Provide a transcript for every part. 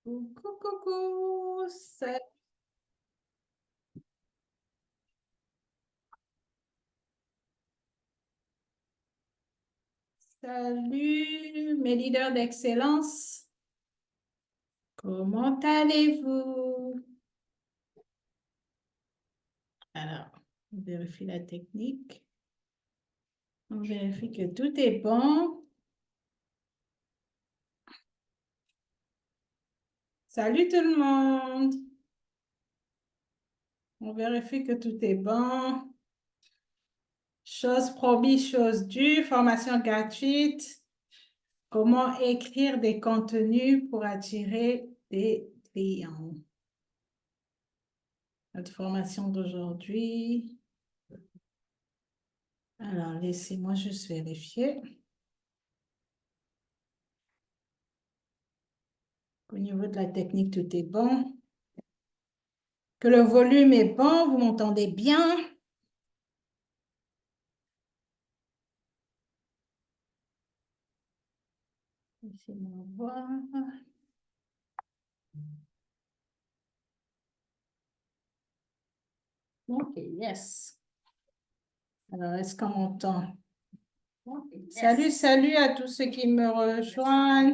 Coucou, coucou. Salut mes leaders d'excellence. Comment allez-vous? Alors, on vérifie la technique. On vérifie que tout est bon. Salut tout le monde. On vérifie que tout est bon. Chose promise, chose due, formation gratuite. Comment écrire des contenus pour attirer des clients? Notre formation d'aujourd'hui. Alors, laissez-moi juste vérifier. Au niveau de la technique, tout est bon. Que le volume est bon, vous m'entendez bien? Laissez-moi voir. OK, yes. Alors, est-ce qu'on m'entend? Salut, salut à tous ceux qui me rejoignent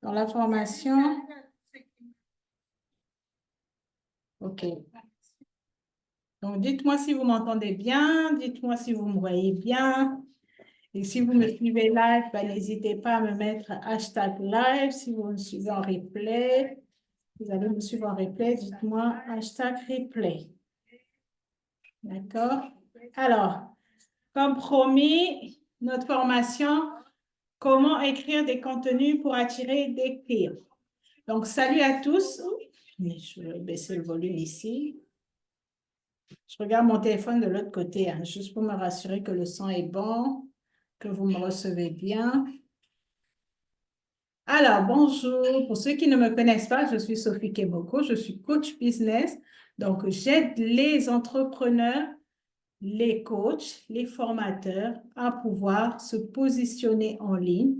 dans la formation. OK. Donc, dites-moi si vous m'entendez bien, dites-moi si vous me voyez bien. Et si vous me suivez live, ben, n'hésitez pas à me mettre hashtag live. Si vous me suivez en replay, vous allez me suivre en replay, dites-moi hashtag replay. D'accord? Alors, comme promis, notre formation, comment écrire des contenus pour attirer des clients. Donc, salut à tous. Je vais baisser le volume ici. Je regarde mon téléphone de l'autre côté, hein, juste pour me rassurer que le son est bon, que vous me recevez bien. Alors, bonjour. Pour ceux qui ne me connaissent pas, je suis Sophie Keboko, je suis coach business. Donc, j'aide les entrepreneurs, les coachs, les formateurs à pouvoir se positionner en ligne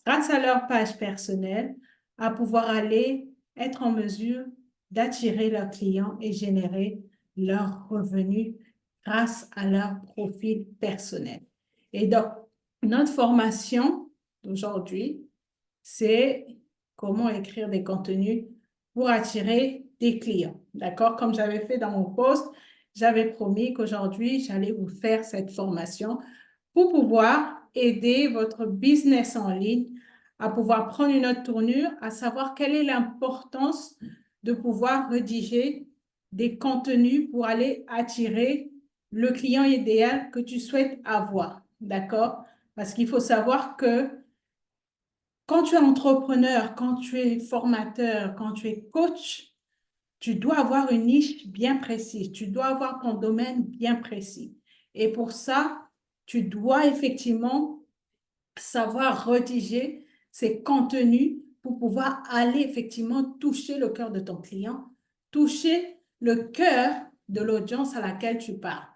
grâce à leur page personnelle, à pouvoir aller être en mesure d'attirer leurs clients et générer leurs revenus grâce à leur profil personnel. Et donc, notre formation d'aujourd'hui, c'est comment écrire des contenus pour attirer des clients. D'accord? Comme j'avais fait dans mon post, j'avais promis qu'aujourd'hui, j'allais vous faire cette formation pour pouvoir aider votre business en ligne à pouvoir prendre une autre tournure, à savoir quelle est l'importance de pouvoir rédiger des contenus pour aller attirer le client idéal que tu souhaites avoir. D'accord? Parce qu'il faut savoir que quand tu es entrepreneur, quand tu es formateur, quand tu es coach, tu dois avoir une niche bien précise. Tu dois avoir ton domaine bien précis. Et pour ça, tu dois effectivement savoir rédiger ces contenus pour pouvoir aller effectivement toucher le cœur de ton client, toucher le cœur de l'audience à laquelle tu parles.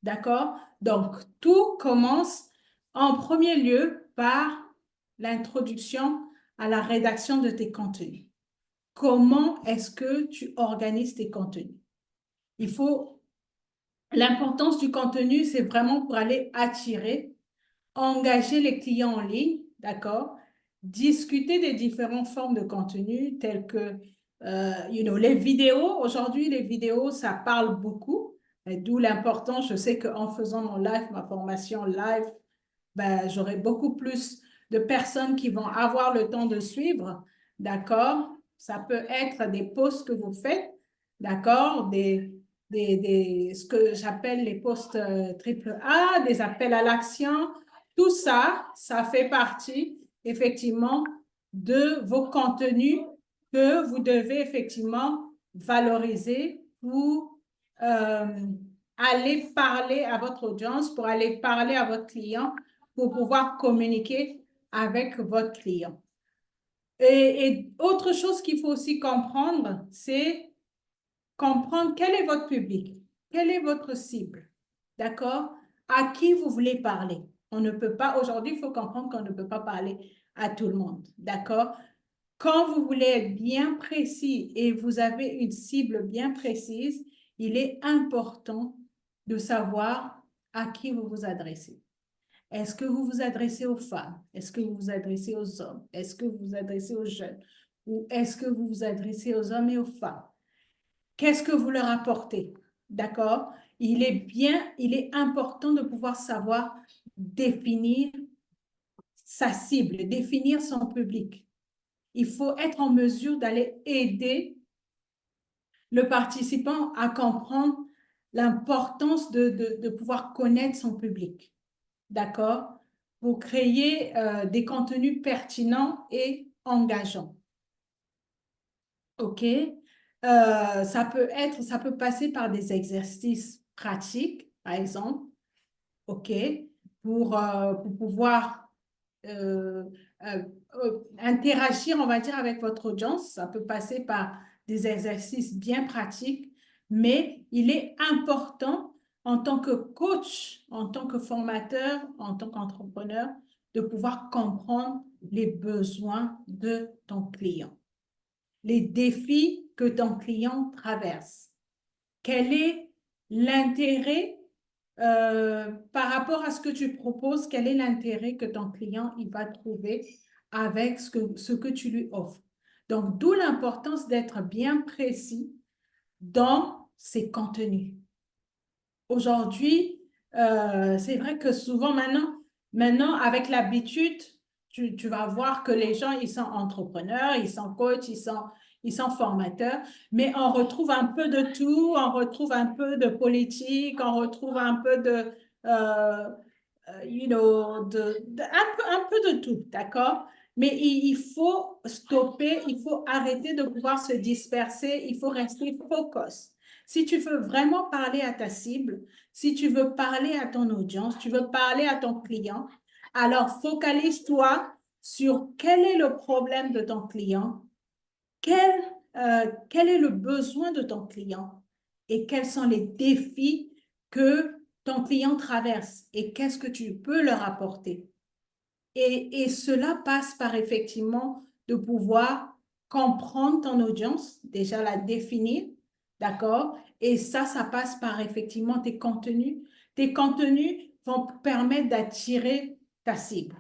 D'accord? Donc, tout commence en premier lieu par l'introduction à la rédaction de tes contenus. Comment est-ce que tu organises tes contenus? Il faut, l'importance du contenu, c'est vraiment pour aller attirer, engager les clients en ligne, d'accord? Discuter des différentes formes de contenu telles que, les vidéos. Aujourd'hui, les vidéos, ça parle beaucoup. D'où l'importance, je sais qu'en faisant mon live, ma formation live, ben, j'aurai beaucoup plus de personnes qui vont avoir le temps de suivre, d'accord? Ça peut être des posts que vous faites, d'accord? Ce que j'appelle les posts triple A, des appels à l'action. Tout ça, ça fait partie effectivement de vos contenus que vous devez effectivement valoriser pour aller parler à votre audience, pour aller parler à votre client, pour pouvoir communiquer avec votre client. Et autre chose qu'il faut aussi comprendre, c'est comprendre quel est votre public, quelle est votre cible, d'accord? À qui vous voulez parler. On ne peut pas, aujourd'hui, il faut comprendre qu'on ne peut pas parler à tout le monde, d'accord? Quand vous voulez être bien précis et vous avez une cible bien précise, il est important de savoir à qui vous vous adressez. Est-ce que vous vous adressez aux femmes? Est-ce que vous vous adressez aux hommes? Est-ce que vous vous adressez aux jeunes? Ou est-ce que vous vous adressez aux hommes et aux femmes? Qu'est-ce que vous leur apportez? D'accord? Il est important de pouvoir savoir définir sa cible, définir son public. Il faut être en mesure d'aller aider le participant à comprendre l'importance de pouvoir connaître son public. D'accord? Pour créer des contenus pertinents et engageants. OK? Ça peut passer par des exercices pratiques, par exemple, OK? Pour pouvoir euh, interagir, on va dire, avec votre audience. Ça peut passer par des exercices bien pratiques, mais il est important en tant que coach, en tant que formateur, en tant qu'entrepreneur, de pouvoir comprendre les besoins de ton client, les défis que ton client traverse. Quel est l'intérêt par rapport à ce que tu proposes, quel est l'intérêt que ton client il va trouver avec ce que tu lui offres. Donc, d'où l'importance d'être bien précis dans ses contenus. Aujourd'hui, c'est vrai que souvent maintenant avec l'habitude, tu vas voir que les gens, ils sont entrepreneurs, ils sont coachs, ils sont formateurs, mais on retrouve un peu de tout, on retrouve un peu de politique, on retrouve un peu euh, un peu de tout, d'accord? Mais il faut stopper, il faut arrêter de pouvoir se disperser, il faut rester focus. Si tu veux vraiment parler à ta cible, si tu veux parler à ton audience, tu veux parler à ton client, alors focalise-toi sur quel est le problème de ton client, quel, quel est le besoin de ton client et quels sont les défis que ton client traverse et qu'est-ce que tu peux leur apporter. Et cela passe par effectivement de pouvoir comprendre ton audience, déjà la définir, d'accord? Et ça passe par effectivement tes contenus. Tes contenus vont permettre d'attirer ta cible.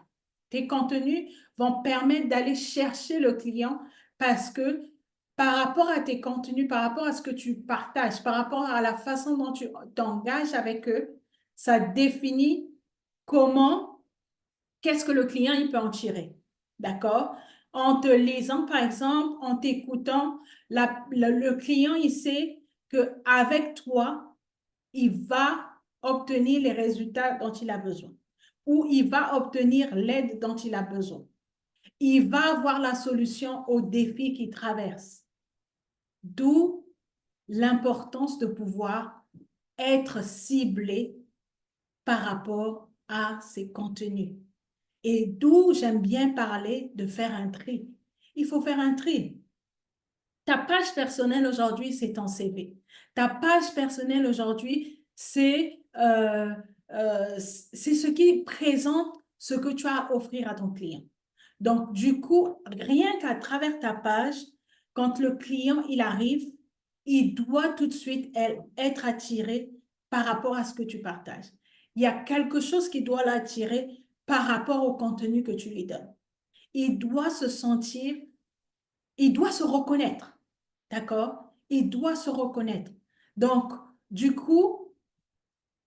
Tes contenus vont permettre d'aller chercher le client parce que par rapport à tes contenus, par rapport à ce que tu partages, par rapport à la façon dont tu t'engages avec eux, ça définit comment qu'est-ce que le client il peut en tirer. D'accord? En te lisant, par exemple, en t'écoutant, le client, il sait qu'avec toi, il va obtenir les résultats dont il a besoin ou il va obtenir l'aide dont il a besoin. Il va avoir la solution aux défis qu'il traverse. D'où l'importance de pouvoir être ciblé par rapport à ses contenus. Et d'où j'aime bien parler de faire un tri. Il faut faire un tri. Ta page personnelle aujourd'hui, c'est ton CV. Ta page personnelle aujourd'hui, c'est ce qui présente ce que tu as à offrir à ton client. Donc, du coup, rien qu'à travers ta page, quand le client, il arrive, il doit tout de suite être attiré par rapport à ce que tu partages. Il y a quelque chose qui doit l'attirer par rapport au contenu que tu lui donnes. Il doit se sentir, il doit se reconnaître, d'accord? Il doit se reconnaître. Donc, du coup,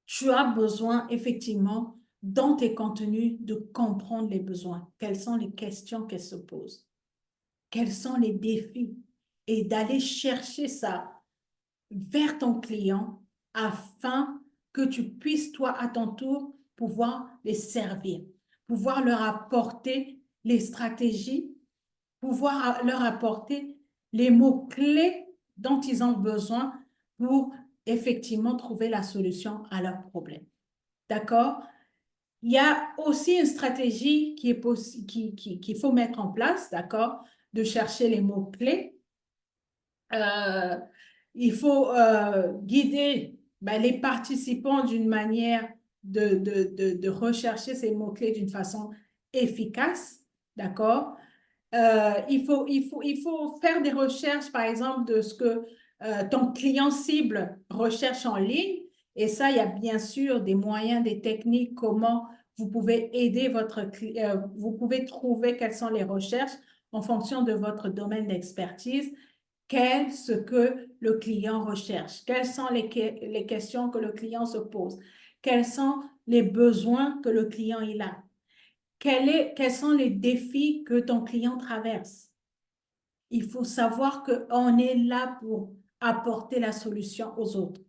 tu as besoin effectivement dans tes contenus de comprendre les besoins. Quelles sont les questions qu'elles se posent? Quels sont les défis? Et d'aller chercher ça vers ton client afin que tu puisses, toi, à ton tour, pouvoir les servir, pouvoir leur apporter les stratégies, pouvoir leur apporter les mots-clés dont ils ont besoin pour effectivement trouver la solution à leurs problèmes. D'accord? Il y a aussi une stratégie qu'il faut mettre en place, d'accord? De chercher les mots-clés. Euh, il faut guider les participants d'une manière de rechercher ces mots-clés d'une façon efficace, d'accord? il faut faire des recherches, par exemple, de ce que ton client cible recherche en ligne. Et ça, il y a bien sûr des moyens, des techniques, comment vous pouvez aider vous pouvez trouver quelles sont les recherches en fonction de votre domaine d'expertise, qu'est ce que le client recherche, quelles sont les questions que le client se pose, quels sont les besoins que le client il a. Quels sont les défis que ton client traverse? Il faut savoir qu'on est là pour apporter la solution aux autres.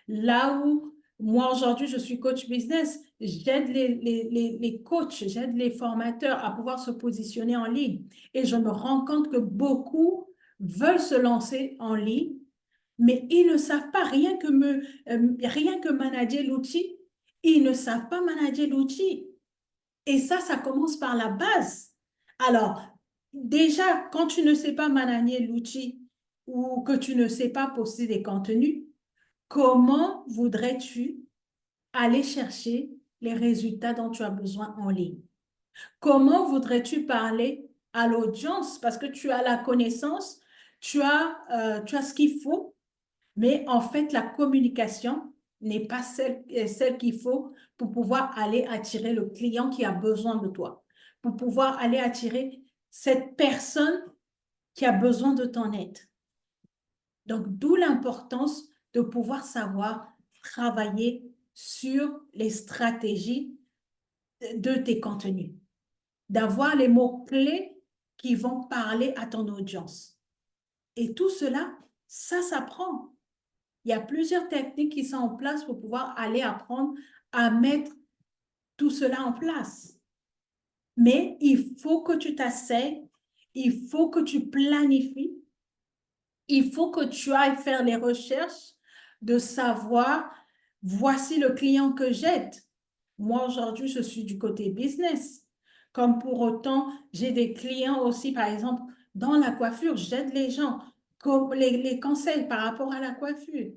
Là où moi, aujourd'hui, je suis coach business, j'aide les coachs, j'aide les formateurs à pouvoir se positionner en ligne. Et je me rends compte que beaucoup veulent se lancer en ligne, mais ils ne savent pas rien que manager l'outil. Ils ne savent pas manager l'outil. Et ça commence par la base. Alors, déjà, quand tu ne sais pas manager l'outil ou que tu ne sais pas poster des contenus, comment voudrais-tu aller chercher les résultats dont tu as besoin en ligne? Comment voudrais-tu parler à l'audience? Parce que tu as la connaissance, tu as ce qu'il faut, mais en fait, la communication n'est pas celle qu'il faut pour pouvoir aller attirer le client qui a besoin de toi, pour pouvoir aller attirer cette personne qui a besoin de ton aide. Donc, d'où l'importance de pouvoir savoir travailler sur les stratégies de tes contenus, d'avoir les mots-clés qui vont parler à ton audience. Et tout cela, ça s'apprend. Il y a plusieurs techniques qui sont en place pour pouvoir aller apprendre à mettre tout cela en place. Mais il faut que tu t'asseyes, il faut que tu planifies, il faut que tu ailles faire les recherches de savoir, voici le client que j'aide. Moi, aujourd'hui, je suis du côté business. Comme pour autant, j'ai des clients aussi, par exemple, dans la coiffure, j'aide les gens, comme les conseils par rapport à la coiffure.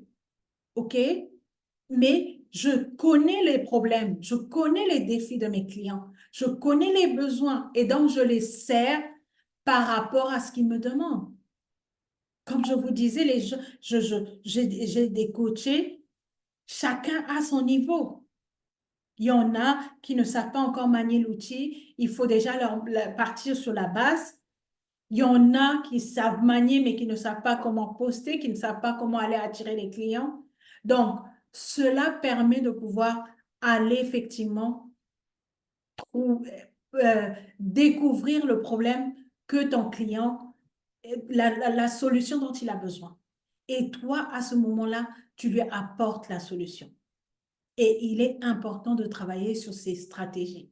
OK? Mais je connais les problèmes, je connais les défis de mes clients, je connais les besoins et donc je les sers par rapport à ce qu'ils me demandent. Comme je vous disais, j'ai des coachés, chacun à son niveau. Il y en a qui ne savent pas encore manier l'outil, il faut déjà partir sur la base. Il y en a qui savent manier, mais qui ne savent pas comment poster, qui ne savent pas comment aller attirer les clients. Donc, cela permet de pouvoir aller effectivement découvrir le problème que ton client, la solution dont il a besoin. Et toi, à ce moment-là, tu lui apportes la solution. Et il est important de travailler sur ces stratégies.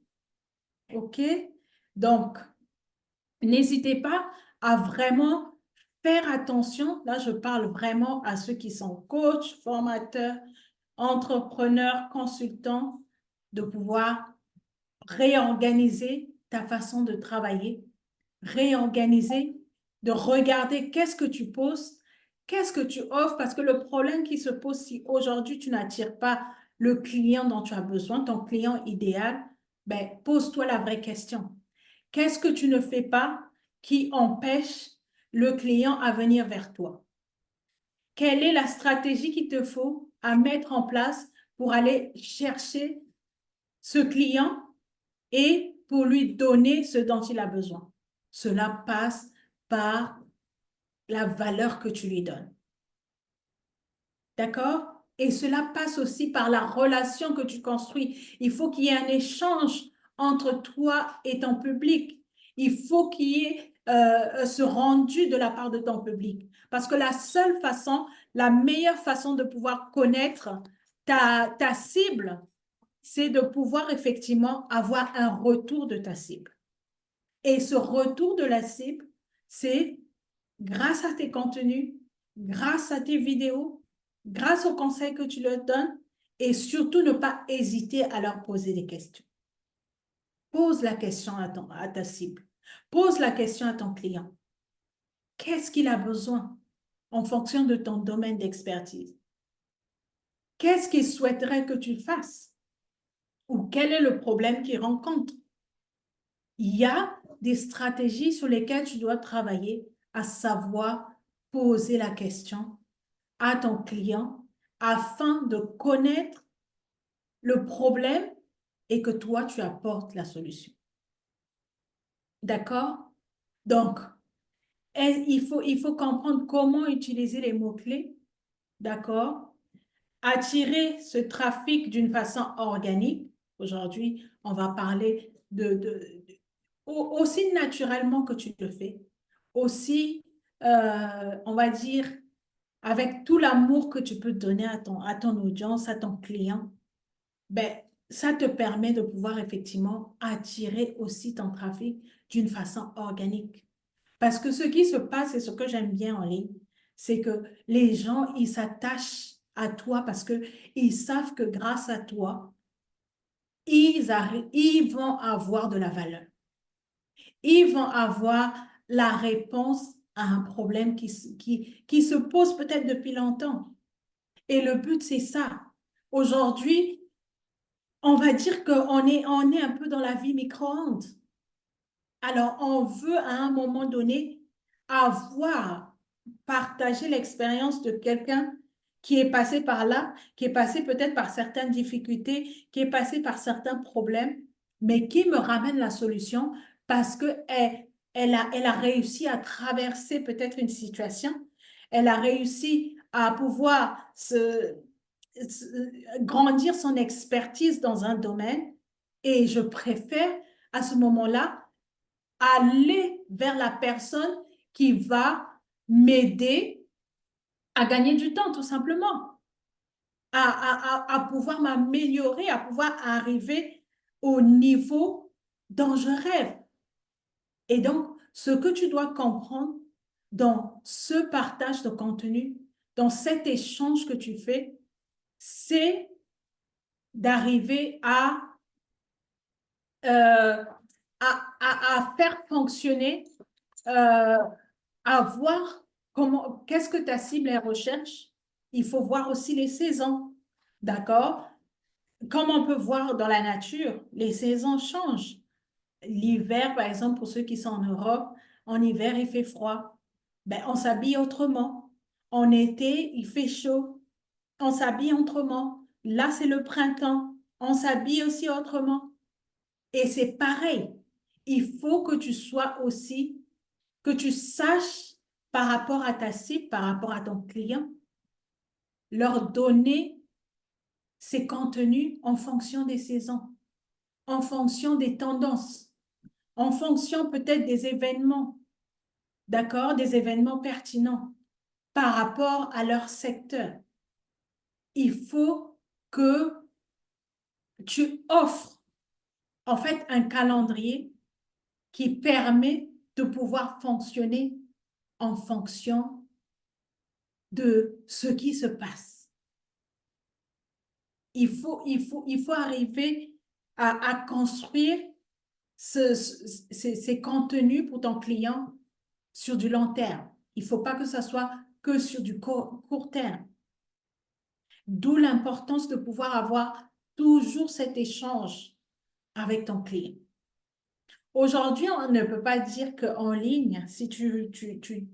OK? Donc, n'hésitez pas à vraiment faire attention. Là, je parle vraiment à ceux qui sont coachs, formateurs, entrepreneurs, consultants, de pouvoir réorganiser ta façon de travailler, réorganiser, de regarder qu'est-ce que tu poses, qu'est-ce que tu offres, parce que le problème qui se pose si aujourd'hui tu n'attires pas le client dont tu as besoin, ton client idéal, ben, pose-toi la vraie question. Qu'est-ce que tu ne fais pas qui empêche le client à venir vers toi? Quelle est la stratégie qu'il te faut à mettre en place pour aller chercher ce client et pour lui donner ce dont il a besoin? Cela passe par la valeur que tu lui donnes. D'accord? Et cela passe aussi par la relation que tu construis. Il faut qu'il y ait un échange entre toi et ton public. Il faut qu'il y ait ce rendu de la part de ton public. Parce que la meilleure façon de pouvoir connaître ta cible, c'est de pouvoir effectivement avoir un retour de ta cible. Et ce retour de la cible, c'est grâce à tes contenus, grâce à tes vidéos, grâce aux conseils que tu leur donnes et surtout ne pas hésiter à leur poser des questions. Pose la question à ta cible. Pose la question à ton client. Qu'est-ce qu'il a besoin en fonction de ton domaine d'expertise? Qu'est-ce qu'il souhaiterait que tu fasses? Ou quel est le problème qu'il rencontre? Il y a des stratégies sur lesquelles tu dois travailler, à savoir poser la question à ton client afin de connaître le problème et que toi, tu apportes la solution. D'accord? Donc, il faut comprendre comment utiliser les mots-clés. D'accord? Attirer ce trafic d'une façon organique. Aujourd'hui, on va parler aussi naturellement que tu le fais, aussi, on va dire, avec tout l'amour que tu peux donner à ton audience, à ton client, ben, ça te permet de pouvoir effectivement attirer aussi ton trafic d'une façon organique. Parce que ce qui se passe et ce que j'aime bien en ligne, c'est que les gens, ils s'attachent à toi parce que ils savent que grâce à toi, ils vont avoir de la valeur. Ils vont avoir la réponse à un problème qui se pose peut-être depuis longtemps. Et le but, c'est ça. Aujourd'hui, on va dire on est un peu dans la vie micro-ondes. Alors, on veut à un moment donné avoir partagé l'expérience de quelqu'un qui est passé par là, qui est passé peut-être par certaines difficultés, qui est passé par certains problèmes, mais qui me ramène la solution parce que elle a réussi à traverser peut-être une situation, elle a réussi à pouvoir grandir son expertise dans un domaine et je préfère à ce moment-là aller vers la personne qui va m'aider à gagner du temps, tout simplement, à pouvoir m'améliorer, à pouvoir arriver au niveau dont je rêve. Et donc, ce que tu dois comprendre dans ce partage de contenu, dans cet échange que tu fais, c'est d'arriver euh, à faire fonctionner, euh, à voir qu'est-ce que ta cible elle recherche. Il faut voir aussi les saisons, d'accord? Comme on peut voir dans la nature, les saisons changent. L'hiver, par exemple, pour ceux qui sont en Europe, en hiver, il fait froid. Ben, on s'habille autrement. En été, il fait chaud. On s'habille autrement. Là, c'est le printemps. On s'habille aussi autrement. Et c'est pareil. Il faut que tu sois aussi, que tu saches par rapport à ta cible, par rapport à ton client, leur donner ces contenus en fonction des saisons, en fonction des tendances, en fonction peut-être des événements, d'accord, des événements pertinents par rapport à leur secteur. Il faut que tu offres en fait un calendrier qui permet de pouvoir fonctionner en fonction de ce qui se passe. Il faut arriver à construire ces contenus pour ton client sur du long terme. Il ne faut pas que ça soit que sur du court terme. D'où l'importance de pouvoir avoir toujours cet échange avec ton client. Aujourd'hui, on ne peut pas dire qu'en ligne, si tu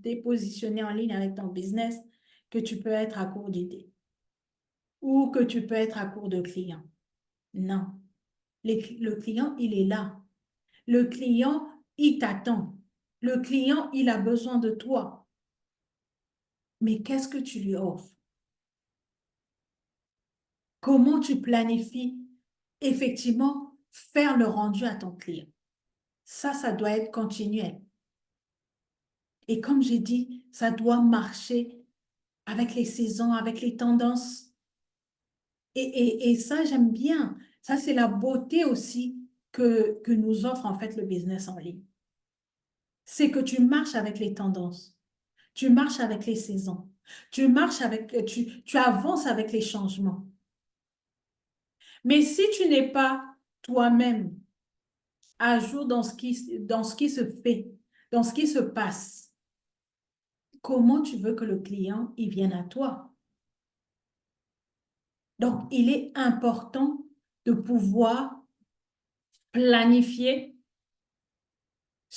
t'es positionné en ligne avec ton business, que tu peux être à court d'idées ou que tu peux être à court de clients. Non. Le client, il est là. Le client, il t'attend. Le client, il a besoin de toi. Mais qu'est-ce que tu lui offres? Comment tu planifies effectivement faire le rendu à ton client? Ça doit être continuel. Et comme j'ai dit, ça doit marcher avec les saisons, avec les tendances. Et ça, j'aime bien. Ça, c'est la beauté aussi que nous offre en fait le business en ligne. C'est que tu marches avec les tendances, tu marches avec les saisons, tu avances avec les changements. Mais si tu n'es pas toi-même à jour dans ce qui se fait, dans ce qui se passe, comment tu veux que le client il vienne à toi? Donc, il est important de pouvoir planifier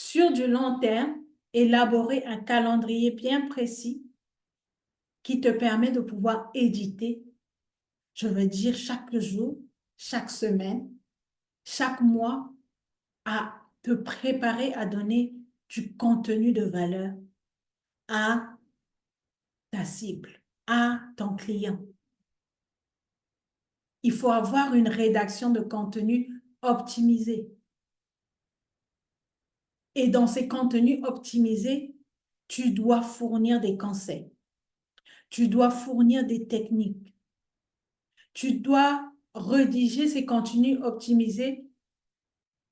sur du long terme, élaborer un calendrier bien précis qui te permet de pouvoir éditer, je veux dire chaque jour, chaque semaine, chaque mois, à te préparer à donner du contenu de valeur à ta cible, à ton client. Il faut avoir une rédaction de contenu optimisée. Et dans ces contenus optimisés, tu dois fournir des conseils. Tu dois fournir des techniques. Tu dois rédiger ces contenus optimisés.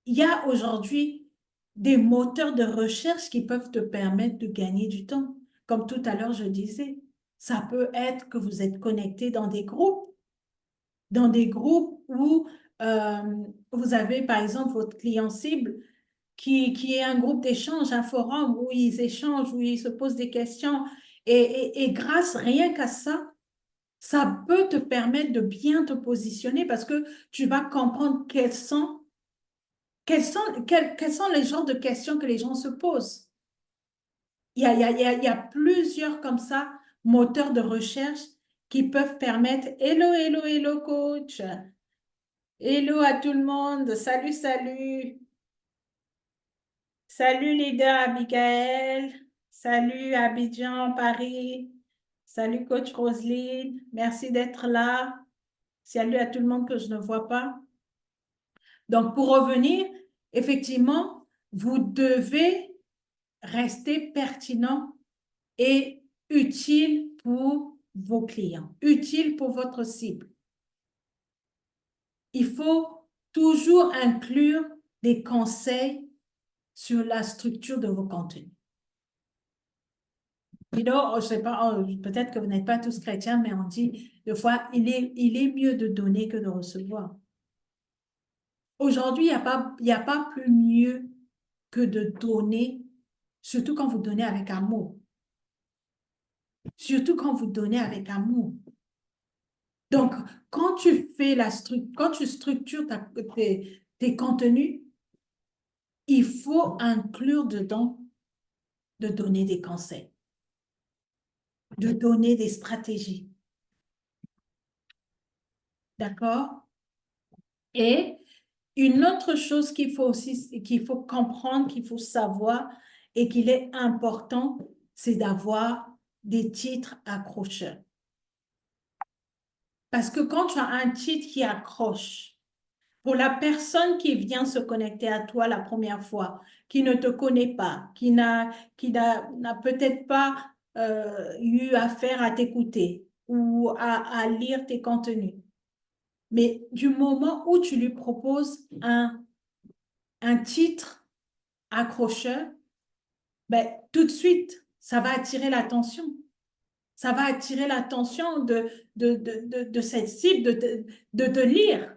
Il y a aujourd'hui des moteurs de recherche qui peuvent te permettre de gagner du temps. Comme tout à l'heure, je disais, ça peut être que vous êtes connecté dans des groupes où vous avez, par exemple, votre client cible qui est un groupe d'échange, un forum où ils échangent, où ils se posent des questions. Et grâce rien qu'à ça, ça peut te permettre de bien te positionner parce que tu vas comprendre quels sont les genres de questions que les gens se posent. Il y a plusieurs comme ça, moteurs de recherche qui peuvent permettre, hello, hello, hello, coach. Hello à tout le monde. Salut, salut. Salut leader Abigail. Salut Abidjan, Paris. Salut coach Roselyne. Merci d'être là. Salut à tout le monde que je ne vois pas. Donc, pour revenir, effectivement, vous devez rester pertinent et utile pour vos clients, utile pour votre cible. Il faut toujours inclure des conseils sur la structure de vos contenus. You know, je sais pas, peut-être que vous n'êtes pas tous chrétiens, mais on dit des fois, il est mieux de donner que de recevoir. Aujourd'hui, il y a pas plus mieux que de donner, surtout quand vous donnez avec amour. Surtout quand vous donnez avec amour. Donc, quand tu fais quand tu structures tes contenus, il faut inclure dedans de donner des conseils, de donner des stratégies. D'accord? Et une autre chose qu'il faut comprendre, qu'il faut savoir et qu'il est important, c'est d'avoir des titres accrocheurs. Parce que quand tu as un titre qui accroche, pour la personne qui vient se connecter à toi la première fois, qui ne te connaît pas, qui n'a peut-être pas eu affaire à t'écouter ou à lire tes contenus, mais du moment où tu lui proposes un titre accrocheur, ben, tout de suite, ça va attirer l'attention. Ça va attirer l'attention de cette cible, de te lire.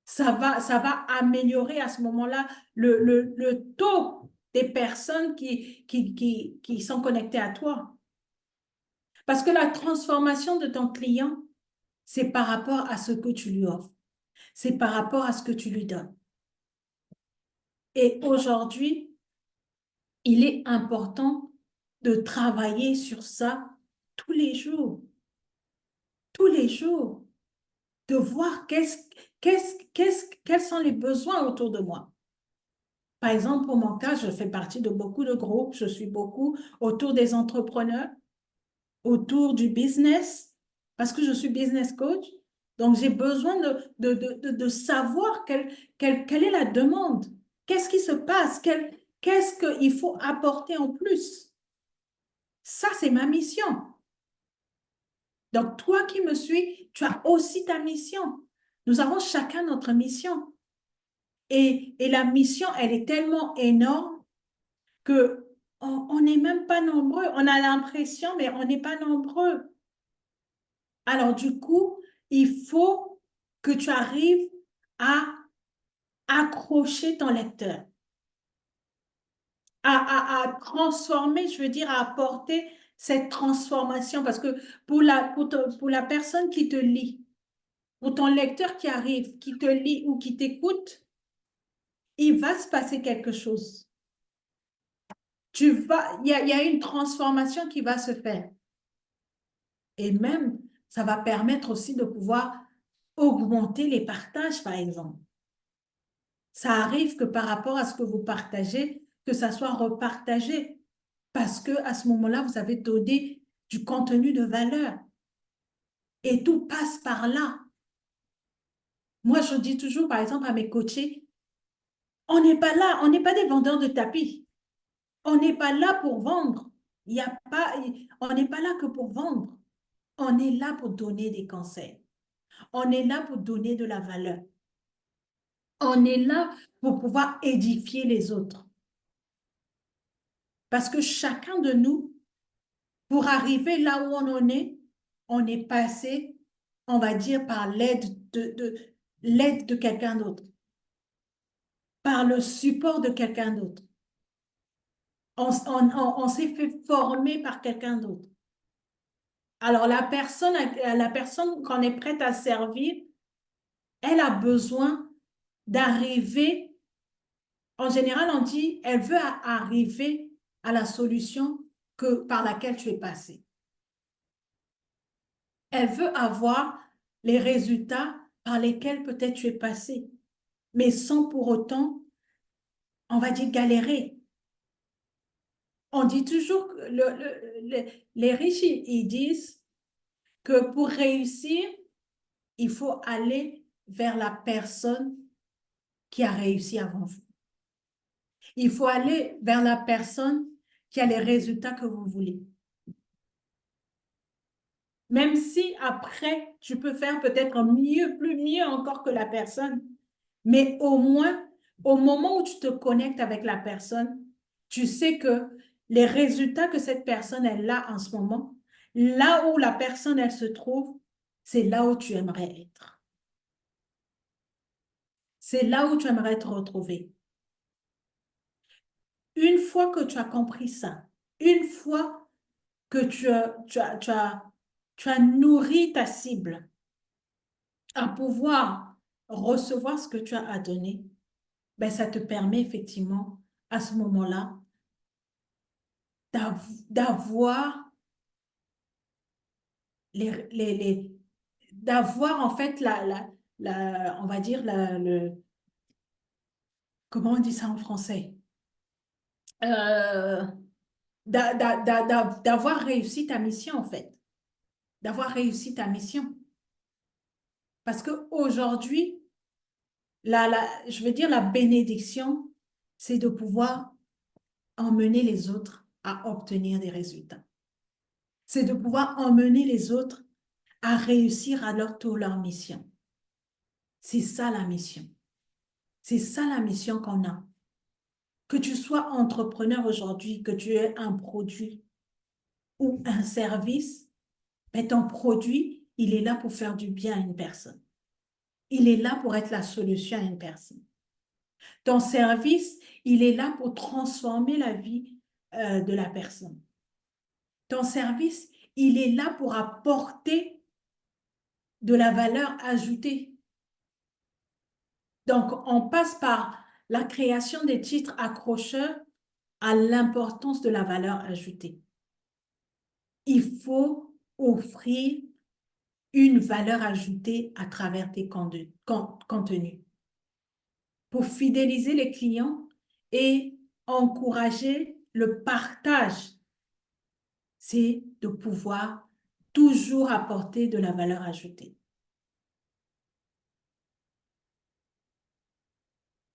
Ça va améliorer à ce moment-là le taux des personnes qui sont connectées à toi. Parce que la transformation de ton client, c'est par rapport à ce que tu lui offres. C'est par rapport à ce que tu lui donnes. Et aujourd'hui, il est important de travailler sur ça tous les jours. Tous les jours. De voir quels sont les besoins autour de moi. Par exemple, pour mon cas, je fais partie de beaucoup de groupes, je suis beaucoup autour des entrepreneurs, autour du business, parce que je suis business coach. Donc, j'ai besoin de savoir quelle est la demande, qu'est-ce qui se passe, qu'est-ce qu'il faut apporter en plus. Ça, c'est ma mission. Donc, toi qui me suis, tu as aussi ta mission. Nous avons chacun notre mission. Et la mission, elle est tellement énorme que on n'est même pas nombreux. On a l'impression, mais on n'est pas nombreux. Alors, du coup, il faut que tu arrives à accrocher ton lecteur, à transformer, je veux dire, à apporter cette transformation. Parce que pour la personne qui te lit, pour ton lecteur qui arrive, qui te lit ou qui t'écoute, il va se passer quelque chose. il y a une transformation qui va se faire. Et même, ça va permettre aussi de pouvoir augmenter les partages, par exemple. Ça arrive que par rapport à ce que vous partagez, que ça soit repartagé. Parce que à ce moment-là, vous avez donné du contenu de valeur. Et tout passe par là. Moi, je dis toujours, par exemple, à mes coachés, on n'est pas là, on n'est pas des vendeurs de tapis. On n'est pas là pour vendre. Il y a pas, on n'est pas là que pour vendre. On est là pour donner des conseils. On est là pour donner de la valeur. On est là pour pouvoir édifier les autres. Parce que chacun de nous, pour arriver là où on est passé, on va dire, par l'aide de quelqu'un d'autre, par le support de quelqu'un d'autre. On s'est fait former par quelqu'un d'autre. Alors, la personne qu'on est prête à servir, elle a besoin d'arriver. En général, on dit, elle veut arriver à la solution par laquelle tu es passé. Elle veut avoir les résultats par lesquels peut-être tu es passé, mais sans pour autant, on va dire, galérer. On dit toujours que les riches, ils disent que pour réussir, il faut aller vers la personne qui a réussi avant vous. Il faut aller vers la personne qui a les résultats que vous voulez. Même si après, tu peux faire peut-être mieux, plus mieux encore que la personne, mais au moins, au moment où tu te connectes avec la personne, tu sais que les résultats que cette personne elle a en ce moment, là où la personne elle se trouve, c'est là où tu aimerais être. C'est là où tu aimerais te retrouver. Une fois que tu as compris ça, une fois que tu as nourri ta cible à pouvoir recevoir ce que tu as à donner, ben, ça te permet effectivement à ce moment-là d'avoir les d'avoir en fait on va dire comment on dit ça en français? Euh, d'avoir réussi ta mission en fait, d'avoir réussi ta mission. Parce qu'aujourd'hui, je veux dire la bénédiction, c'est de pouvoir emmener les autres à obtenir des résultats. C'est de pouvoir emmener les autres à réussir à leur tour leur mission. C'est ça la mission. C'est ça la mission qu'on a. Que tu sois entrepreneur aujourd'hui, que tu aies un produit ou un service, ben ton produit, il est là pour faire du bien à une personne. Il est là pour être la solution à une personne. Ton service, il est là pour transformer la vie de la personne. Ton service, il est là pour apporter de la valeur ajoutée. Donc, on passe par la création des titres accrocheurs à l'importance de la valeur ajoutée. Il faut offrir une valeur ajoutée à travers tes contenus pour fidéliser les clients et encourager le partage. C'est de pouvoir toujours apporter de la valeur ajoutée.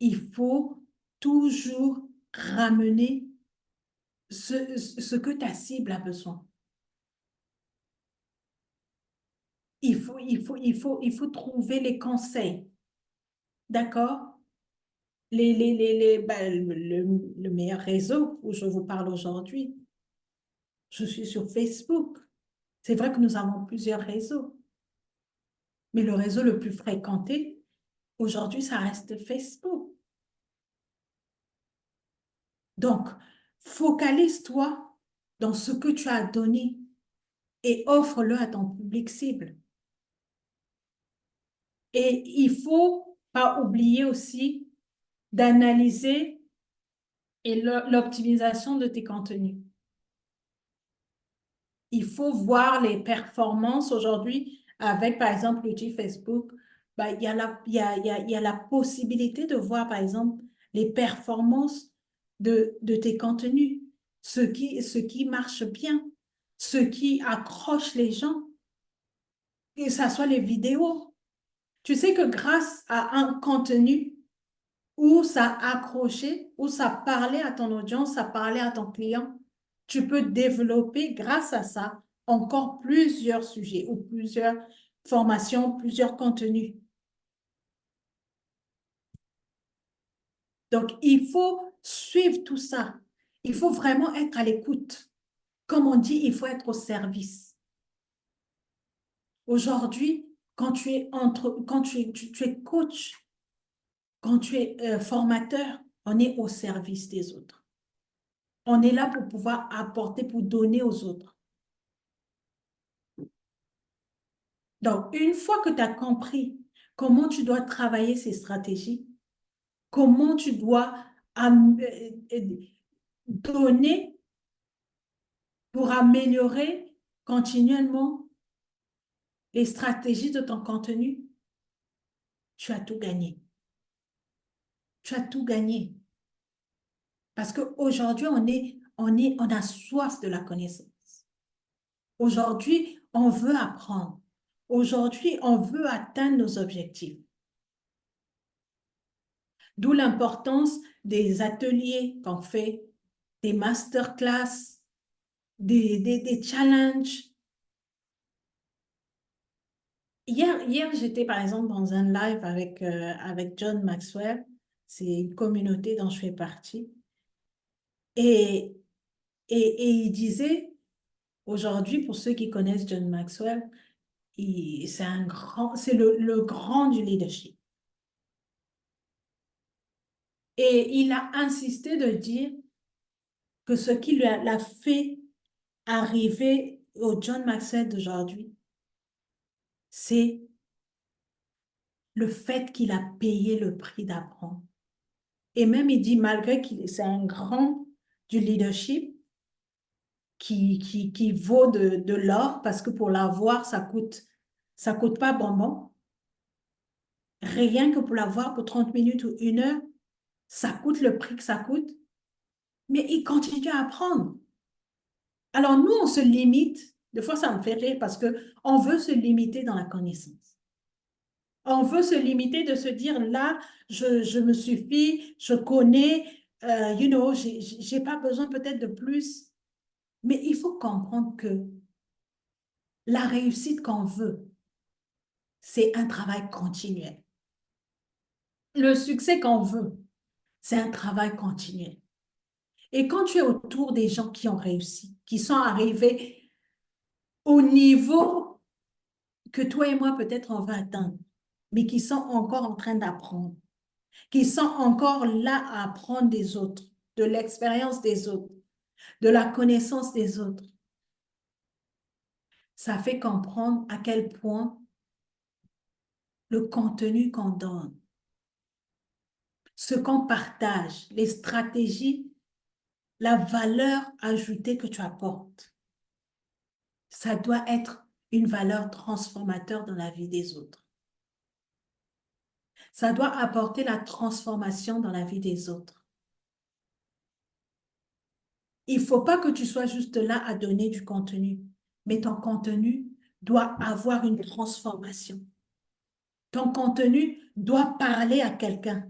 Il faut toujours ramener ce que ta cible a besoin. Il faut trouver les conseils. D'accord? Le meilleur réseau où je vous parle aujourd'hui, je suis sur Facebook. C'est vrai que nous avons plusieurs réseaux, mais le réseau le plus fréquenté, aujourd'hui, ça reste Facebook. Donc, focalise-toi dans ce que tu as donné et offre-le à ton public cible. Et il faut pas oublier aussi d'analyser et l'optimisation de tes contenus. Il faut voir les performances aujourd'hui avec, par exemple, l'outil Facebook. Ben, il y a la possibilité de voir, par exemple, les performances de tes contenus, ce qui marche bien, ce qui accroche les gens, que ce soit les vidéos. Tu sais que grâce à un contenu où ça accrochait, où ça parlait à ton audience, ça parlait à ton client, tu peux développer grâce à ça encore plusieurs sujets ou plusieurs formations, plusieurs contenus. Donc, il faut suivre tout ça. Il faut vraiment être à l'écoute. Comme on dit, il faut être au service. Aujourd'hui, quand tu es coach, quand tu es formateur, on est au service des autres. On est là pour pouvoir apporter, pour donner aux autres. Donc, une fois que tu as compris comment tu dois travailler ces stratégies, comment tu dois donner pour améliorer continuellement les stratégies de ton contenu, tu as tout gagné. Tu as tout gagné. Parce qu'aujourd'hui, on a soif de la connaissance. Aujourd'hui, on veut apprendre. Aujourd'hui, on veut atteindre nos objectifs. D'où l'importance des ateliers qu'on fait, des masterclass, des challenges. Hier j'étais par exemple dans un live avec John Maxwell. C'est une communauté dont je fais partie. Et, et il disait, aujourd'hui, pour ceux qui connaissent John Maxwell, c'est le grand du leadership. Et il a insisté de dire que ce qui l'a fait arriver au John Maxwell d'aujourd'hui, c'est le fait qu'il a payé le prix d'apprendre. Et même, il dit, malgré qu'il c'est un grand du leadership qui vaut de l'or, parce que pour l'avoir, ça coûte pas bonbon. Rien que pour l'avoir pour 30 minutes ou 1 heure, ça coûte le prix que ça coûte. Mais il continue à apprendre. Alors, nous, on se limite. Des fois, ça me fait rire parce que on veut se limiter dans la connaissance. On veut se limiter de se dire, là, je me suffis, je connais, j'ai pas besoin peut-être de plus. Mais il faut comprendre que la réussite qu'on veut, c'est un travail continuel. Le succès qu'on veut, c'est un travail continuel. Et quand tu es autour des gens qui ont réussi, qui sont arrivés au niveau que toi et moi, peut-être, on va atteindre, mais qui sont encore en train d'apprendre, qui sont encore là à apprendre des autres, de l'expérience des autres, de la connaissance des autres. Ça fait comprendre à quel point le contenu qu'on donne, ce qu'on partage, les stratégies, la valeur ajoutée que tu apportes, ça doit être une valeur transformateur dans la vie des autres. Ça doit apporter la transformation dans la vie des autres. Il ne faut pas que tu sois juste là à donner du contenu, mais ton contenu doit avoir une transformation. Ton contenu doit parler à quelqu'un,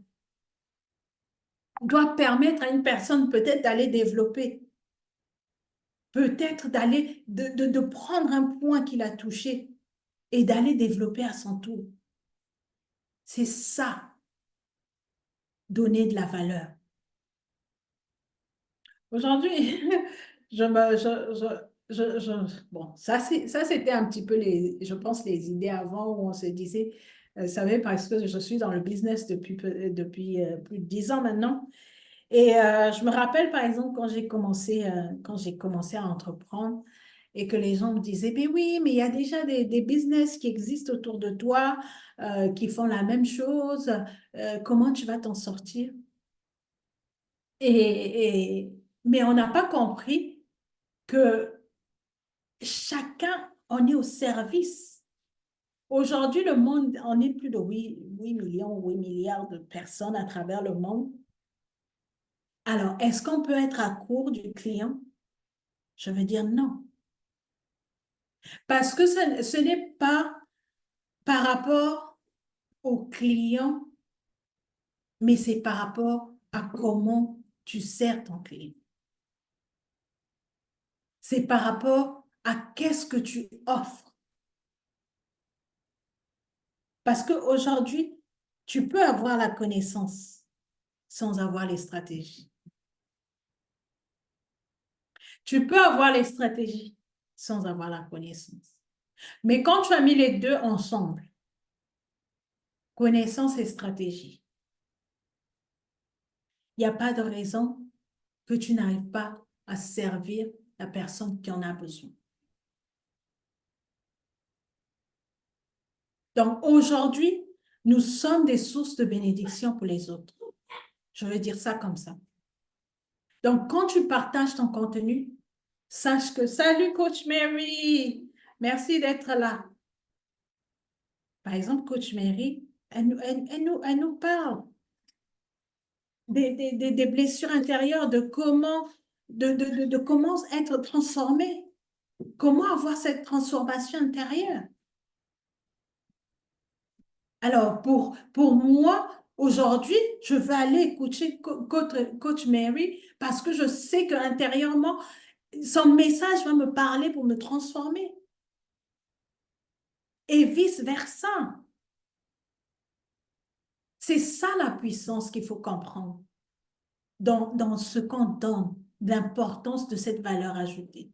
doit permettre à une personne peut-être d'aller développer, peut-être de prendre un point qu'il a touché et d'aller développer à son tour. C'est ça, donner de la valeur. Aujourd'hui, je me, bon, ça c'était un petit peu je pense, les idées avant où on se disait, vous savez, parce que je suis dans le business depuis plus de 10 ans maintenant. Et je me rappelle, par exemple, quand j'ai commencé à entreprendre et que les gens me disaient, ben oui, mais il y a déjà des business qui existent autour de toi, qui font la même chose, comment tu vas t'en sortir? Mais on n'a pas compris que chacun en est au service. Aujourd'hui, le monde, on est plus de 8 millions, 8 milliards de personnes à travers le monde. Alors, est-ce qu'on peut être à court du client? Je veux dire non. Parce que ce n'est pas par rapport au client, mais c'est par rapport à comment tu sers ton client. C'est par rapport à qu'est-ce que tu offres. Parce qu'aujourd'hui, tu peux avoir la connaissance sans avoir les stratégies. Tu peux avoir les stratégies sans avoir la connaissance. Mais quand tu as mis les deux ensemble, connaissance et stratégie, il n'y a pas de raison que tu n'arrives pas à servir la personne qui en a besoin. Donc aujourd'hui, nous sommes des sources de bénédiction pour les autres. Je veux dire ça comme ça. Donc quand tu partages ton contenu, sache que, salut Coach Mary, merci d'être là. Par exemple, Coach Mary, elle nous parle des blessures intérieures, de comment être transformé, comment avoir cette transformation intérieure. Alors, pour moi, aujourd'hui, je vais aller écouter Coach Mary parce que je sais qu'intérieurement, son message va me parler pour me transformer. Et vice-versa. C'est ça la puissance qu'il faut comprendre dans ce qu'on donne, l'importance de cette valeur ajoutée,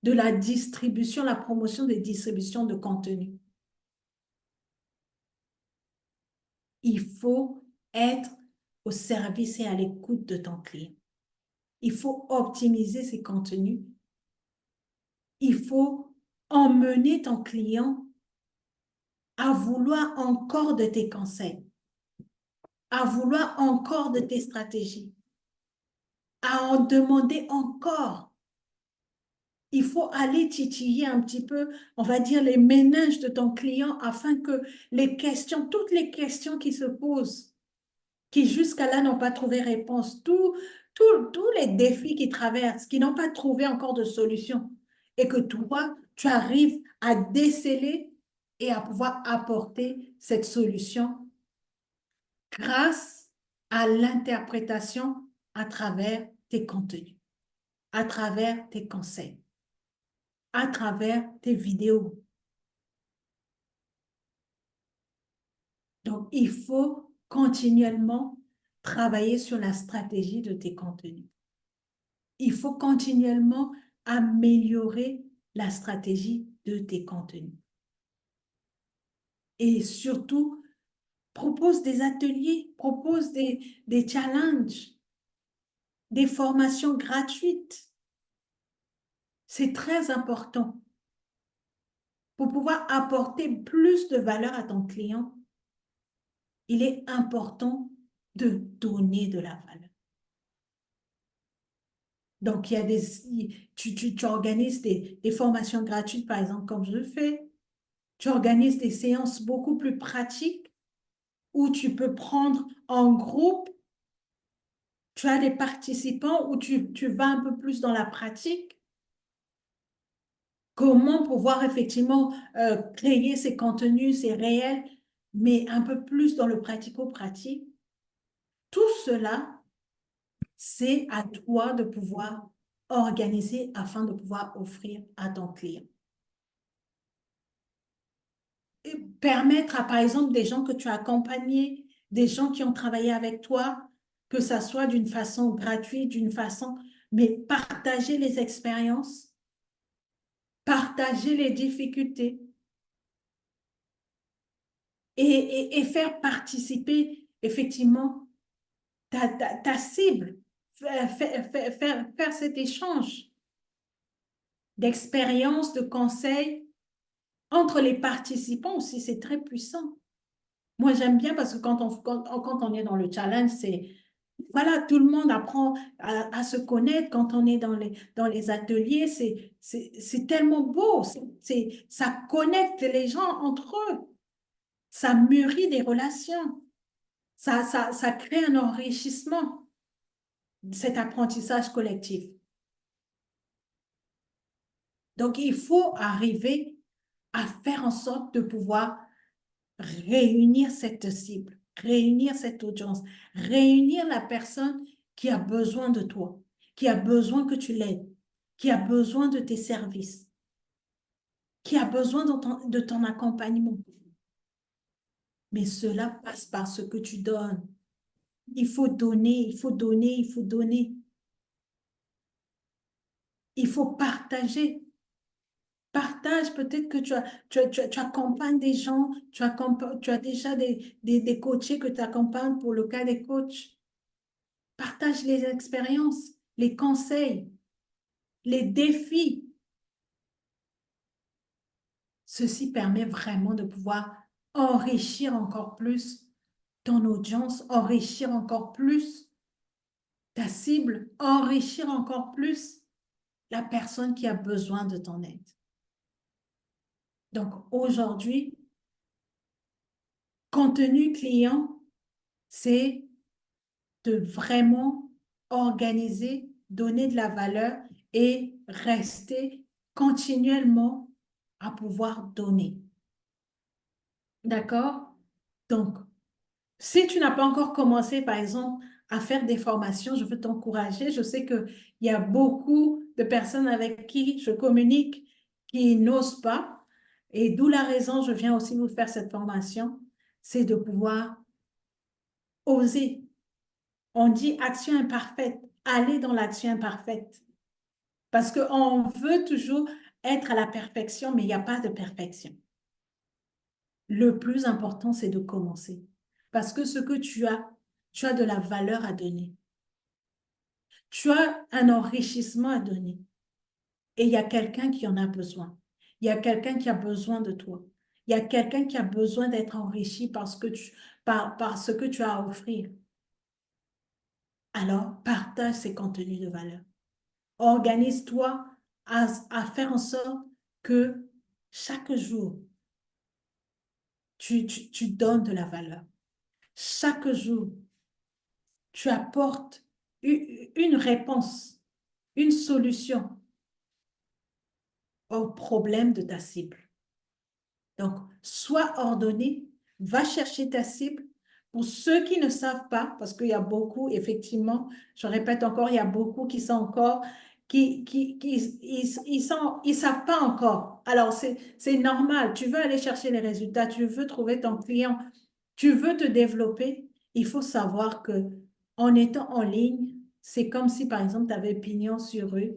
de la distribution, la promotion des distributions de contenu. Il faut être au service et à l'écoute de ton client. Il faut optimiser ses contenus. Il faut emmener ton client à vouloir encore de tes conseils, à vouloir encore de tes stratégies, à en demander encore. Il faut aller titiller un petit peu, on va dire, les méninges de ton client afin que les questions, toutes les questions qui se posent, qui jusqu'à là n'ont pas trouvé réponse, tous les défis qui traversent, qui n'ont pas trouvé encore de solution, et que toi, tu arrives à déceler et à pouvoir apporter cette solution grâce à l'interprétation à travers tes contenus, à travers tes conseils, à travers tes vidéos. Donc, il faut continuellement travailler sur la stratégie de tes contenus. Il faut continuellement améliorer la stratégie de tes contenus. Et surtout, propose des ateliers, propose des challenges, des formations gratuites. C'est très important pour pouvoir apporter plus de valeur à ton client. Il est important de donner de la valeur. Donc, il y a tu organises des formations gratuites, par exemple, comme je le fais. Tu organises des séances beaucoup plus pratiques où tu peux prendre en groupe, tu as des participants où tu vas un peu plus dans la pratique. Comment pouvoir effectivement créer ces contenus, ces réels, mais un peu plus dans le pratico-pratique. Tout cela, c'est à toi de pouvoir organiser afin de pouvoir offrir à ton client. Et permettre à, par exemple, des gens que tu as accompagnés, des gens qui ont travaillé avec toi, que ça soit d'une façon gratuite, d'une façon, mais partager les expériences, partager les difficultés et faire participer effectivement ta cible, faire cet échange d'expériences, de conseils entre les participants aussi, c'est très puissant. Moi, j'aime bien parce que quand on est dans le challenge, voilà, tout le monde apprend à se connaître quand on est dans les ateliers. C'est tellement beau. Ça connecte les gens entre eux. Ça mûrit des relations. Ça crée un enrichissement, cet apprentissage collectif. Donc, il faut arriver à faire en sorte de pouvoir réunir cette cible, réunir cette audience, réunir la personne qui a besoin de toi, qui a besoin que tu l'aides, qui a besoin de tes services, qui a besoin de ton accompagnement. Mais cela passe par ce que tu donnes. Il faut donner, il faut donner, il faut donner. Il faut partager. Partage, peut-être que tu accompagnes des gens, tu as déjà des coachés que tu accompagnes pour le cas des coachs. Partage les expériences, les conseils, les défis. Ceci permet vraiment de pouvoir enrichir encore plus ton audience, enrichir encore plus ta cible, enrichir encore plus la personne qui a besoin de ton aide. Donc aujourd'hui, contenu client, c'est de vraiment organiser, donner de la valeur et rester continuellement à pouvoir donner. D'accord? Donc, si tu n'as pas encore commencé, par exemple, à faire des formations, je veux t'encourager. Je sais qu'il y a beaucoup de personnes avec qui je communique qui n'osent pas. Et d'où la raison, je viens aussi vous faire cette formation, c'est de pouvoir oser. On dit action imparfaite, aller dans l'action imparfaite. Parce qu'on veut toujours être à la perfection, mais il n'y a pas de perfection. Le plus important, c'est de commencer. Parce que ce que tu as de la valeur à donner. Tu as un enrichissement à donner. Et il y a quelqu'un qui en a besoin. Il y a quelqu'un qui a besoin de toi. Il y a quelqu'un qui a besoin d'être enrichi par ce que tu as à offrir. Alors, partage ces contenus de valeur. Organise-toi à faire en sorte que chaque jour, tu donnes de la valeur. Chaque jour, tu apportes une réponse, une solution au problème de ta cible. Donc, sois ordonné, va chercher ta cible. Pour ceux qui ne savent pas, parce qu'il y a beaucoup, effectivement, je répète encore, il y a beaucoup qui sont encore, ils savent pas encore. Alors, c'est normal. Tu veux aller chercher les résultats, tu veux trouver ton client, tu veux te développer. Il faut savoir que en étant en ligne, c'est comme si, par exemple, tu avais pignon sur rue.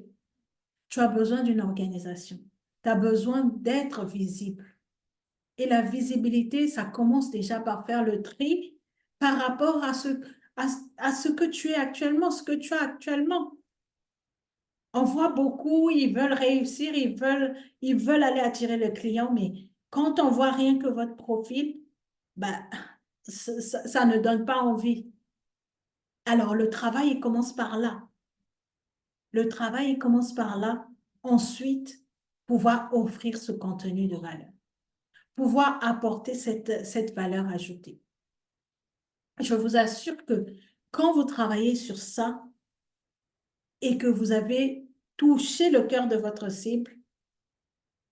Tu as besoin d'une organisation. Tu as besoin d'être visible. Et la visibilité, ça commence déjà par faire le tri par rapport à ce que tu es actuellement, ce que tu as actuellement. On voit beaucoup, ils veulent réussir, ils veulent aller attirer le client, mais quand on voit rien que votre profil, ben, ça ne donne pas envie. Alors, le travail, il commence par là. Le travail, il commence par là. Ensuite, pouvoir offrir ce contenu de valeur, pouvoir apporter cette valeur ajoutée. Je vous assure que quand vous travaillez sur ça et que vous avez touché le cœur de votre cible,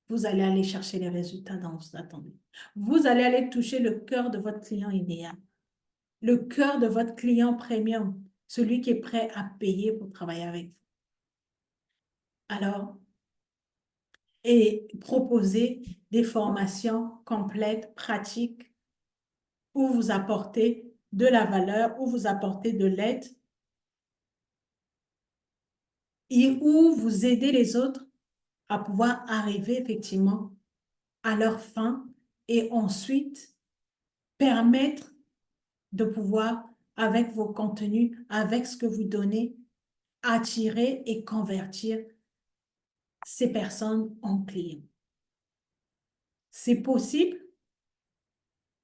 vous allez aller chercher les résultats dont vous attendez. Vous allez aller toucher le cœur de votre client idéal, le cœur de votre client premium, celui qui est prêt à payer pour travailler avec vous. Alors, et proposer des formations complètes, pratiques, où vous apportez de la valeur, où vous apportez de l'aide et où vous aidez les autres à pouvoir arriver effectivement à leur fin et ensuite permettre de pouvoir, avec vos contenus, avec ce que vous donnez, attirer et convertir ces personnes en clients. C'est possible,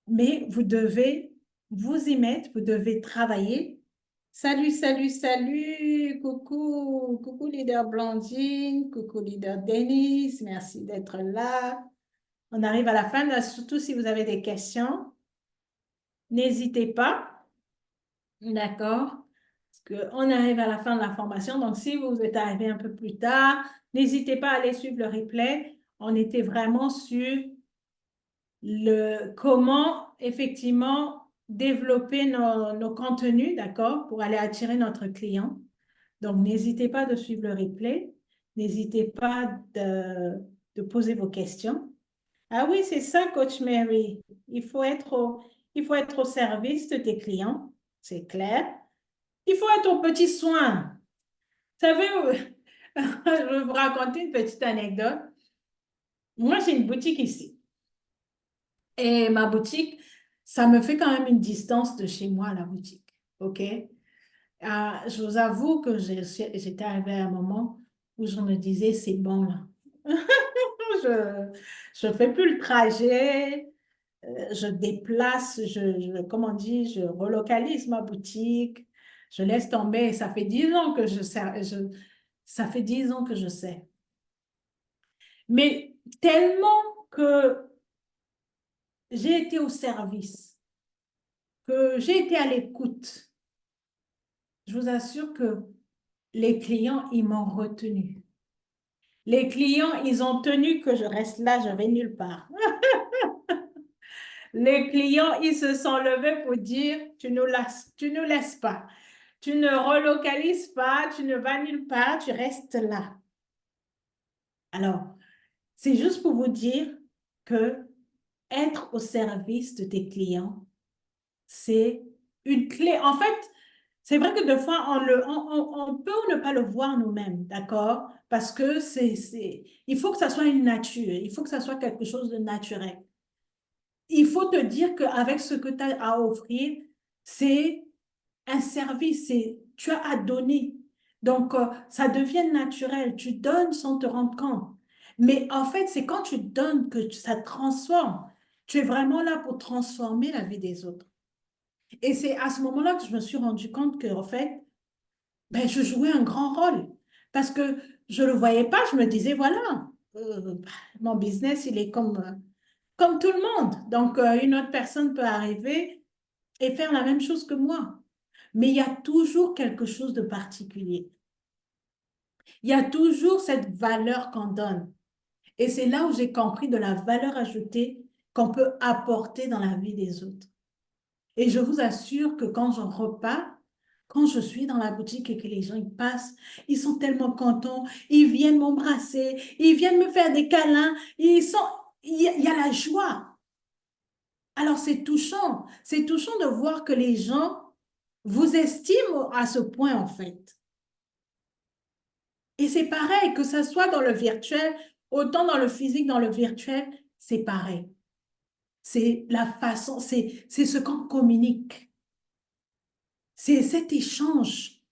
mais vous devez vous y mettre, vous devez travailler. Salut, salut, salut. Coucou, coucou leader Blandine, coucou leader Denise. Merci d'être là. On arrive à la fin, là, surtout si vous avez des questions. N'hésitez pas. D'accord? Parce qu'on arrive à la fin de la formation. Donc, si vous êtes arrivé un peu plus tard, n'hésitez pas à aller suivre le replay. On était vraiment sur le comment effectivement développer nos contenus, d'accord, pour aller attirer notre client. Donc, n'hésitez pas de suivre le replay. N'hésitez pas de poser vos questions. Ah oui, c'est ça, Coach Mary. Il faut être au service de tes clients, c'est clair. Il faut être au petit soin. Vous savez, je vais vous raconter une petite anecdote. Moi, j'ai une boutique ici. Et ma boutique, ça me fait quand même une distance de chez moi, la boutique. OK? Je vous avoue que j'étais arrivée à un moment où je me disais, c'est bon là. Je ne fais plus le trajet, je déplace, comment on dit, je relocalise ma boutique, je laisse tomber. Ça fait 10 ans que je sais, ça fait 10 ans que je sais. Mais tellement que j'ai été au service, que j'ai été à l'écoute, je vous assure que les clients, ils m'ont retenu. Les clients, ils ont tenu que je reste là, je vais nulle part. Les clients, ils se sont levés pour dire, tu nous laisses pas. Tu ne relocalises pas, tu ne vas nulle part, tu restes là. Alors, c'est juste pour vous dire que être au service de tes clients, c'est une clé. En fait, c'est vrai que des fois, on peut ne pas le voir nous-mêmes, d'accord? Parce que il faut que ça soit une nature, il faut que ça soit quelque chose de naturel. Il faut te dire qu'avec ce que tu as à offrir, c'est un service, tu as à donner. Donc, ça devient naturel. Tu donnes sans te rendre compte. Mais en fait, c'est quand tu donnes que ça transforme. Tu es vraiment là pour transformer la vie des autres. Et c'est à ce moment-là que je me suis rendu compte que, en fait, ben, je jouais un grand rôle. Parce que je ne le voyais pas, je me disais, voilà, mon business, il est comme tout le monde. Donc, une autre personne peut arriver et faire la même chose que moi. Mais il y a toujours quelque chose de particulier. Il y a toujours cette valeur qu'on donne. Et c'est là où j'ai compris de la valeur ajoutée qu'on peut apporter dans la vie des autres. Et je vous assure que quand je repars, quand je suis dans la boutique et que les gens ils passent, ils sont tellement contents, ils viennent m'embrasser, ils viennent me faire des câlins, il y a la joie. Alors c'est touchant de voir que les gens vous estiment à ce point en fait. Et c'est pareil, que ce soit dans le virtuel, autant dans le physique, dans le virtuel, c'est pareil. C'est la façon, c'est ce qu'on communique. C'est cet échange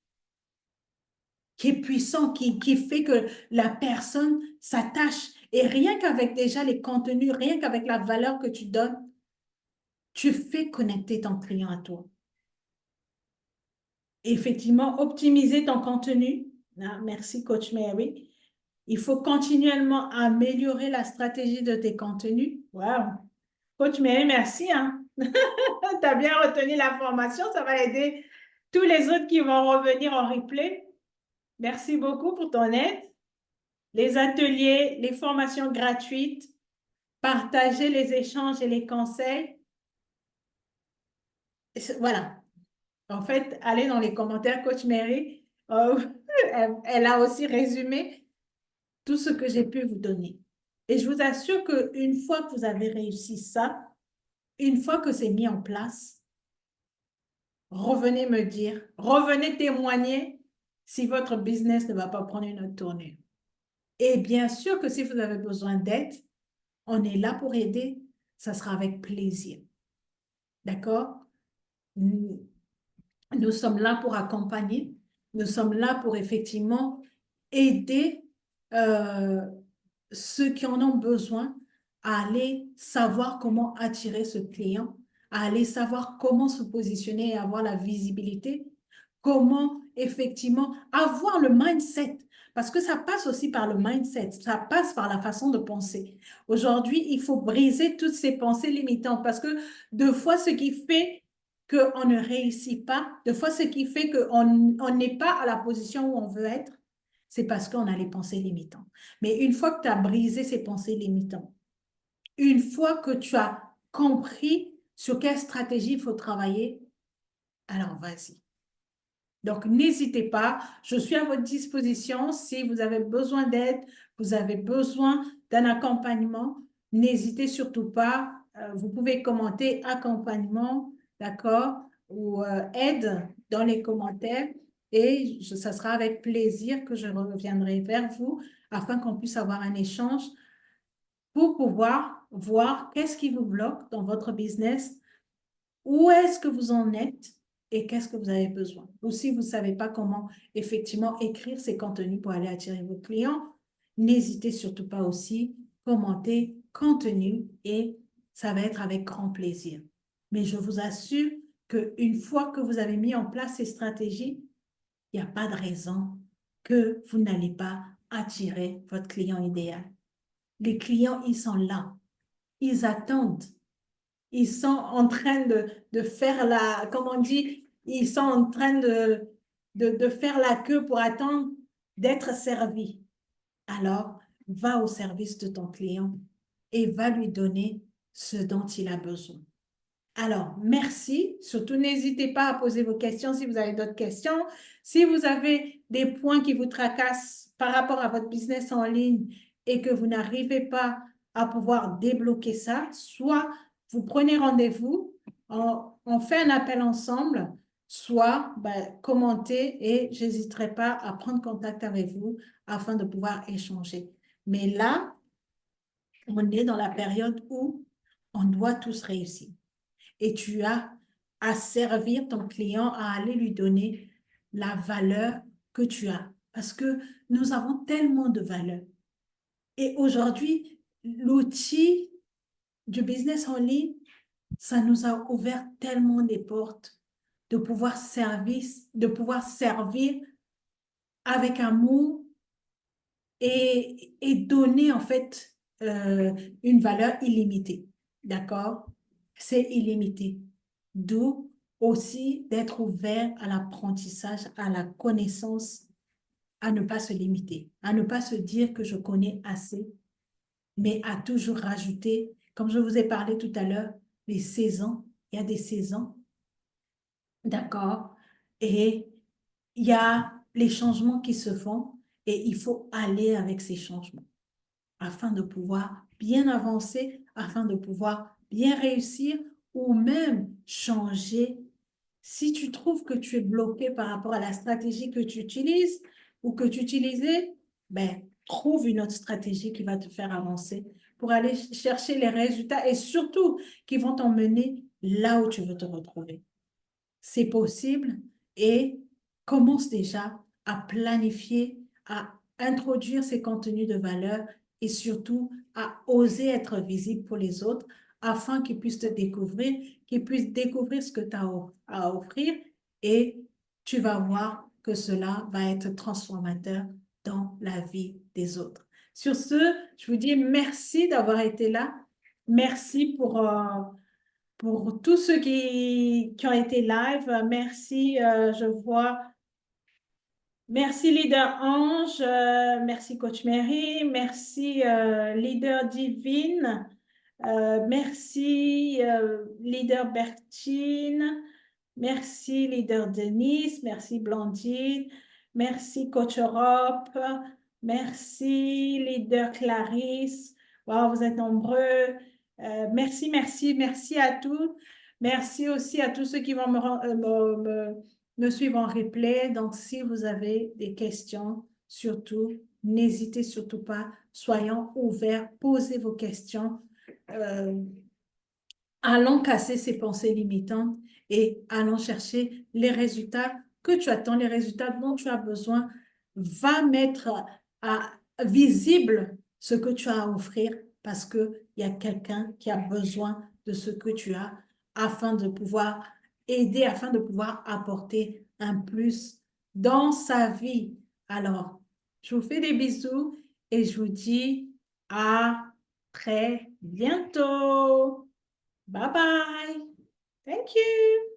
qui est puissant, qui fait que la personne s'attache. Et rien qu'avec déjà les contenus, rien qu'avec la valeur que tu donnes, tu fais connecter ton client à toi. Et effectivement, optimiser ton contenu. Ah, merci, Coach Mary. Il faut continuellement améliorer la stratégie de tes contenus. Wow. Coach Mary, merci, hein. Tu as bien retenu la formation. Ça va aider tous les autres qui vont revenir en replay. Merci beaucoup pour ton aide. Les ateliers, les formations gratuites, partager les échanges et les conseils. Voilà. En fait, allez dans les commentaires, Coach Mary. Elle a aussi résumé tout ce que j'ai pu vous donner. Et je vous assure qu'une fois que vous avez réussi ça, une fois que c'est mis en place, revenez me dire, revenez témoigner si votre business ne va pas prendre une autre tournure. Et bien sûr que si vous avez besoin d'aide, on est là pour aider. Ça sera avec plaisir. D'accord? Nous, nous sommes là pour accompagner. Nous sommes là pour effectivement aider euh, ceux qui en ont besoin à aller savoir comment attirer ce client, à aller savoir comment se positionner et avoir la visibilité, comment effectivement avoir le mindset. Parce que ça passe aussi par le mindset, ça passe par la façon de penser. Aujourd'hui, il faut briser toutes ces pensées limitantes parce que deux fois, ce qui fait qu'on ne réussit pas, deux fois, ce qui fait qu'on n'est pas à la position où on veut être, c'est parce qu'on a les pensées limitantes. Mais une fois que tu as brisé ces pensées limitantes, une fois que tu as compris sur quelle stratégie il faut travailler, alors vas-y. Donc, n'hésitez pas, je suis à votre disposition. Si vous avez besoin d'aide, vous avez besoin d'un accompagnement, n'hésitez surtout pas. Vous pouvez commenter accompagnement, d'accord, ou aide dans les commentaires et ça sera avec plaisir que je reviendrai vers vous afin qu'on puisse avoir un échange pour pouvoir voir qu'est-ce qui vous bloque dans votre business, où est-ce que vous en êtes et qu'est-ce que vous avez besoin. Ou si vous ne savez pas comment effectivement écrire ces contenus pour aller attirer vos clients, n'hésitez surtout pas aussi, commenter contenu et ça va être avec grand plaisir. Mais je vous assure qu'une fois que vous avez mis en place ces stratégies, il n'y a pas de raison que vous n'allez pas attirer votre client idéal. Les clients, ils sont là. Ils attendent. Ils sont en train de faire la, comme on dit, ils sont en train de faire la queue pour attendre d'être servis. Alors, va au service de ton client et va lui donner ce dont il a besoin. Alors, merci. Surtout, n'hésitez pas à poser vos questions si vous avez d'autres questions. Si vous avez des points qui vous tracassent par rapport à votre business en ligne et que vous n'arrivez pas à pouvoir débloquer ça, soit vous prenez rendez-vous, on fait un appel ensemble, soit commentez et je n'hésiterai pas à prendre contact avec vous afin de pouvoir échanger. Mais là, on est dans la période où on doit tous réussir et tu as à servir ton client, à aller lui donner la valeur que tu as. Parce que nous avons tellement de valeur. Et aujourd'hui, l'outil du business en ligne, ça nous a ouvert tellement des portes de pouvoir servir avec amour et donner en fait une valeur illimitée. D'accord? C'est illimité. D'où aussi d'être ouvert à l'apprentissage, à la connaissance, à ne pas se limiter, à ne pas se dire que je connais assez, mais à toujours rajouter, comme je vous ai parlé tout à l'heure, les saisons. Il y a des saisons, d'accord? Et il y a les changements qui se font et il faut aller avec ces changements afin de pouvoir bien avancer, afin de pouvoir bien réussir ou même changer. Si tu trouves que tu es bloqué par rapport à la stratégie que tu utilises ou que tu utilisais, ben, trouve une autre stratégie qui va te faire avancer pour aller chercher les résultats et surtout qui vont t'emmener là où tu veux te retrouver. C'est possible et commence déjà à planifier, à introduire ces contenus de valeur et surtout à oser être visible pour les autres afin qu'ils puissent te découvrir, qu'ils puissent découvrir ce que tu as à offrir et tu vas voir que cela va être transformateur dans la vie des autres. Sur ce, je vous dis merci d'avoir été là. Merci pour tous ceux qui ont été live. Merci, je vois. Merci, Leader Ange. Merci, Coach Mary. Merci, Leader Divine. Merci, Leader Bertine. Merci, Leader Denise. Merci, Blandine. Merci, Coach Europe. Merci, Leader Clarisse. Wow, vous êtes nombreux. Merci, merci, merci à tous. Merci aussi à tous ceux qui vont me suivre en replay. Donc, si vous avez des questions, surtout, n'hésitez surtout pas. Soyons ouverts, posez vos questions. Allons casser ces pensées limitantes et allons chercher les résultats que tu attends, les résultats dont tu as besoin. Va mettre visible ce que tu as à offrir parce qu'il y a quelqu'un qui a besoin de ce que tu as afin de pouvoir aider, afin de pouvoir apporter un plus dans sa vie. Alors, je vous fais des bisous et je vous dis à très bientôt. Bye bye. Thank you.